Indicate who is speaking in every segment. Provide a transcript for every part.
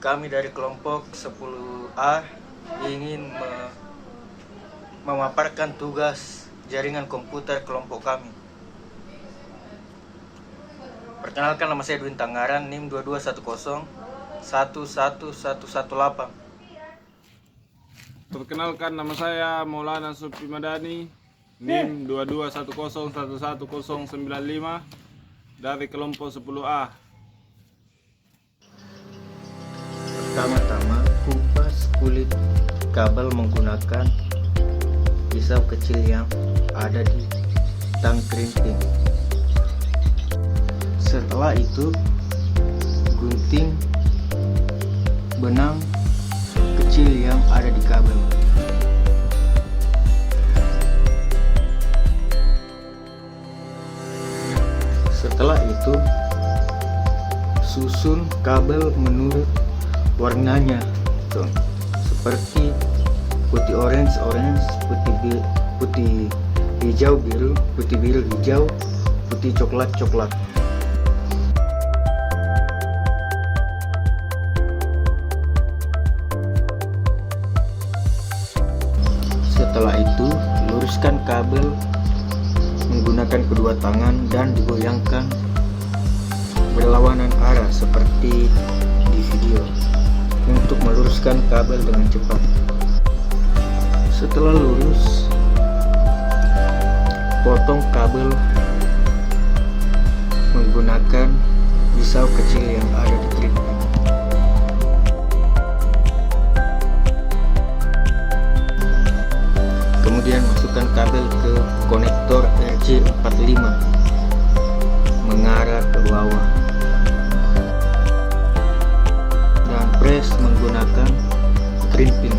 Speaker 1: Kami dari kelompok 10A ingin memaparkan tugas jaringan komputer kelompok kami. Perkenalkan, nama saya Edwin Tanggaran, NIM 2210 11118.
Speaker 2: Perkenalkan, nama saya Maulana Sufi Madani, NIM 2210111095 dari kelompok 10A.
Speaker 1: Pertama-tama, kupas kulit kabel menggunakan pisau kecil yang ada di tang krimping. Setelah itu, gunting benang kecil yang ada di kabel. Setelah itu, susun kabel menurut warnanya, seperti putih orange, putih hijau biru, putih biru hijau, putih coklat. Setelah itu, luruskan kabel menggunakan kedua tangan dan digoyangkan berlawanan arah seperti di video untuk meluruskan kabel dengan cepat. Setelah lurus, potong kabel menggunakan pisau kecil yang ada di krimping. Kemudian masukkan kabel ke konektor RJ45 mengarah ke bawah dan press menggunakan krimping.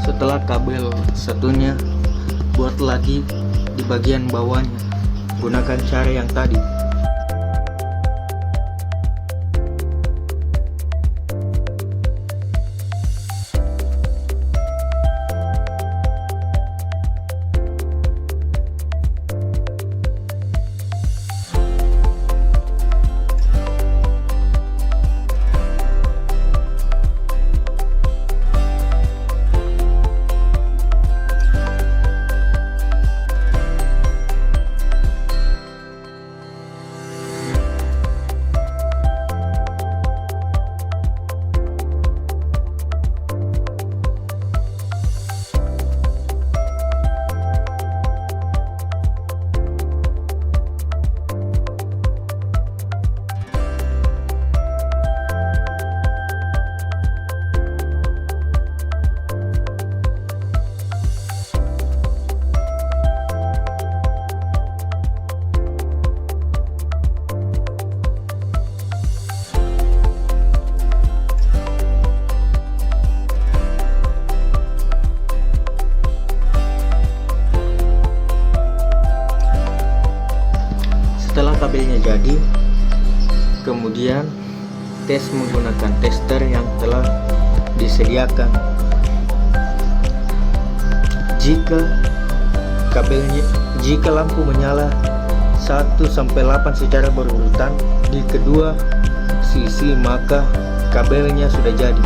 Speaker 1: Setelah kabel satunya, buat lagi di bagian bawahnya. Gunakan cara yang tadi. Setelah kabelnya jadi, kemudian tes menggunakan tester yang telah disediakan. Jika lampu menyala 1 sampai 8 secara berurutan di kedua sisi, maka kabelnya sudah jadi.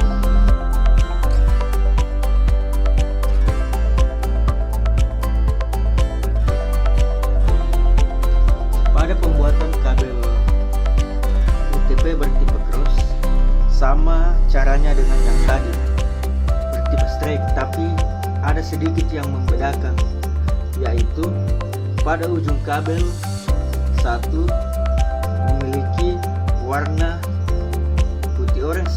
Speaker 1: Pada pembuatan kabel UTP bertipe cross, sama caranya dengan yang tadi, bertipe straight, tapi ada sedikit yang membedakan, yaitu pada ujung kabel satu memiliki warna putih orange,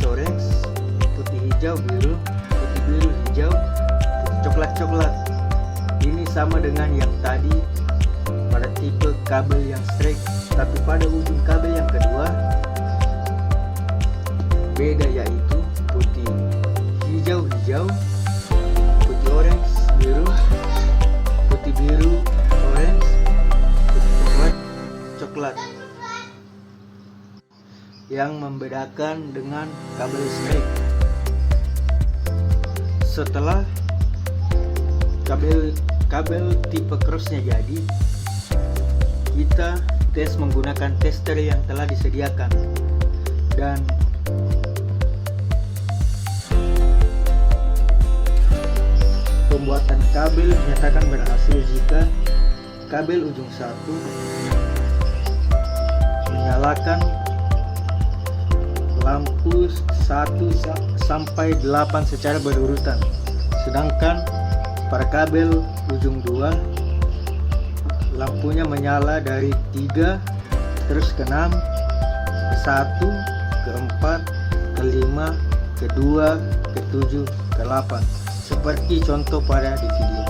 Speaker 1: putih hijau biru, putih biru hijau, putih coklat. Ini sama dengan yang tadi pada tipe kabel yang straight, tapi pada ujung kabel yang kedua beda, yaitu putih hijau, putih orange biru, putih biru orange, yang membedakan dengan kabel listrik. Setelah kabel tipe crossnya jadi, kita tes menggunakan tester yang telah disediakan, dan pembuatan kabel dinyatakan berhasil jika kabel ujung 1 menyalakan lampu 1 sampai 8 secara berurutan, sedangkan pada kabel ujung 2 lampunya menyala dari 3 terus ke 6 ke 1 ke 4 ke 5 ke 2 ke 7 ke 8 seperti contoh pada di video.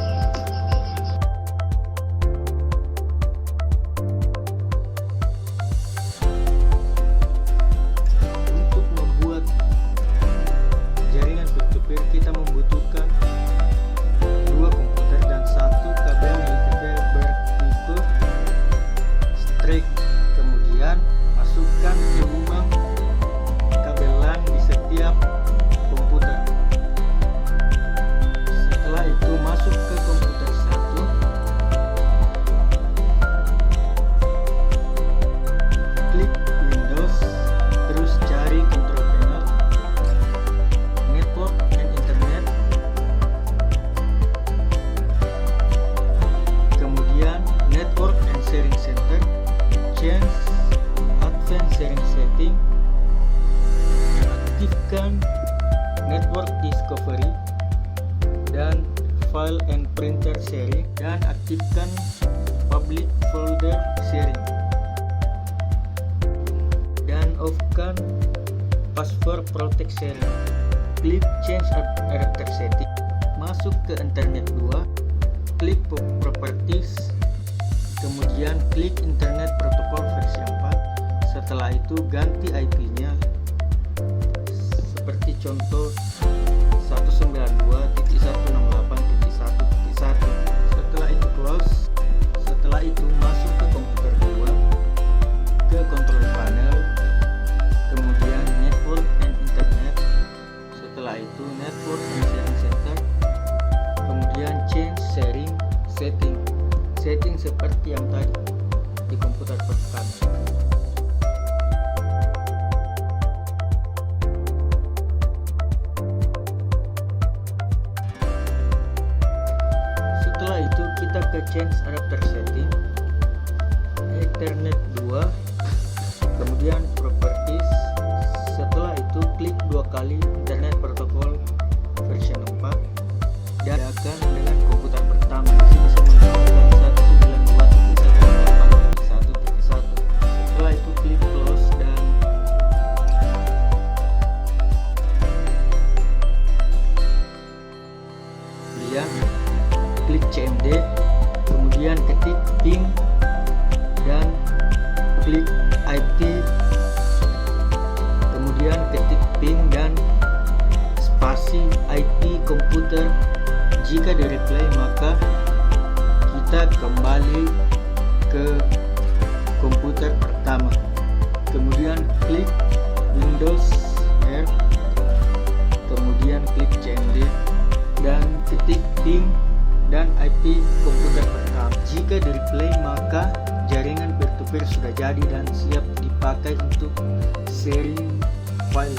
Speaker 1: Untuk membuat jaringan peer-to-peer kita membutuhkan 2 komputer dan 1 kabel multiple bertipe strike. Kemudian masukkan lubang kabel LAN di setiap komputer. Setelah itu masuk ke komputer 1, klik Windows, terus cari control panel, network and internet, kemudian network and sharing center, change advanced sharing setting, aktifkan network discovery dan file and printer sharing, dan aktifkan public folder sharing, dan off-kan password protect sharing. Klik change adapter setting, masuk ke internet 2, klik properties, kemudian klik internet protocol versi 4. Setelah itu ganti IP-nya seperti contoh 192.168.1.1. Setelah itu close. Setelah itu masuk ke komputer 2, ke control panel, kemudian network and internet. Setelah itu network and sharing center, kemudian change sharing setting seperti yang tadi di komputer pertama. Setelah itu kita ke change adapter setting, Ethernet 2, kemudian properties. Setelah itu klik 2 kali internet protocol version 4 dan akan dengan komputer pertama. Di sini saya menggunakan 192.168.1.1. Setelah itu klik close dan klik CMD, kemudian ketik ping dan klik IP, kemudian ketik ping dan spasi IP komputer. Jika di replay maka kita kembali ke komputer pertama, kemudian klik Windows R, kemudian klik CMD dan ketik ping dan IP komputer pertama. Jika di replay maka jaringan peer-to-peer sudah jadi dan siap dipakai untuk sharing file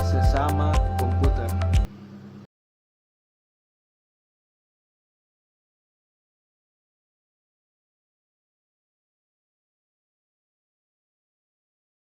Speaker 1: sesama